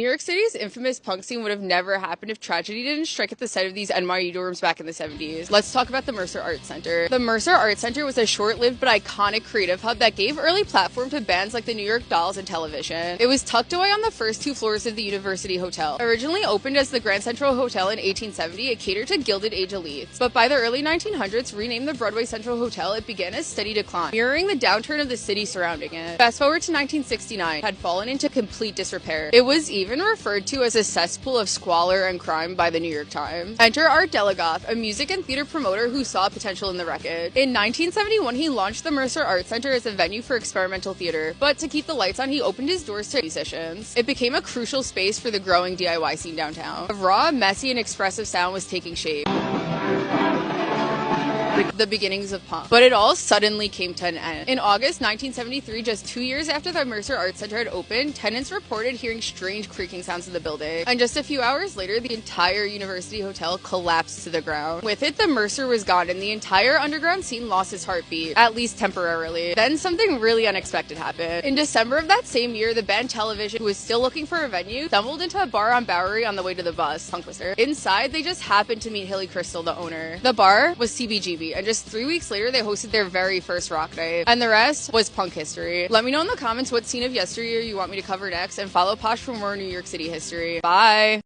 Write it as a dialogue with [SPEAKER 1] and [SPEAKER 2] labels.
[SPEAKER 1] New York City's infamous punk scene would have never happened if tragedy didn't strike at the site of these NYU dorms back in the 70s. Let's talk about the Mercer Art Center. The Mercer Art Center was a short-lived but iconic creative hub that gave early platform to bands like the New York Dolls and Television. It was tucked away on the first two floors of the University Hotel. Originally opened as the Grand Central Hotel in 1870, it catered to Gilded Age elites. But by the early 1900s, renamed the Broadway Central Hotel, it began a steady decline, mirroring the downturn of the city surrounding it. Fast forward to 1969, it had fallen into complete disrepair. It was even referred to as a cesspool of squalor and crime by the New York Times. Enter Art Delegoff, a music and theater promoter who saw potential in the wreckage. In 1971, he launched the Mercer Art Center as a venue for experimental theater, but to keep the lights on, he opened his doors to musicians. It became a crucial space for the growing DIY scene downtown. A raw, messy, and expressive sound was taking shape. The beginnings of punk. But it all suddenly came to an end. In August 1973, just 2 years after the Mercer Art Center had opened, tenants reported hearing strange creaking sounds in the building. And just a few hours later, the entire University Hotel collapsed to the ground. With it, the Mercer was gone, and the entire underground scene lost its heartbeat, at least temporarily. Then something really unexpected happened. In December of that same year, the band Television, who was still looking for a venue, stumbled into a bar on Bowery on the way to the bus, Punk Twister. Inside, they just happened to meet Hilly Crystal, the owner. The bar was CBGB, and just 3 weeks later, they hosted their very first rock night. And the rest was punk history. Let me know in the comments what scene of yesteryear you want me to cover next, and follow Posh for more New York City history. Bye!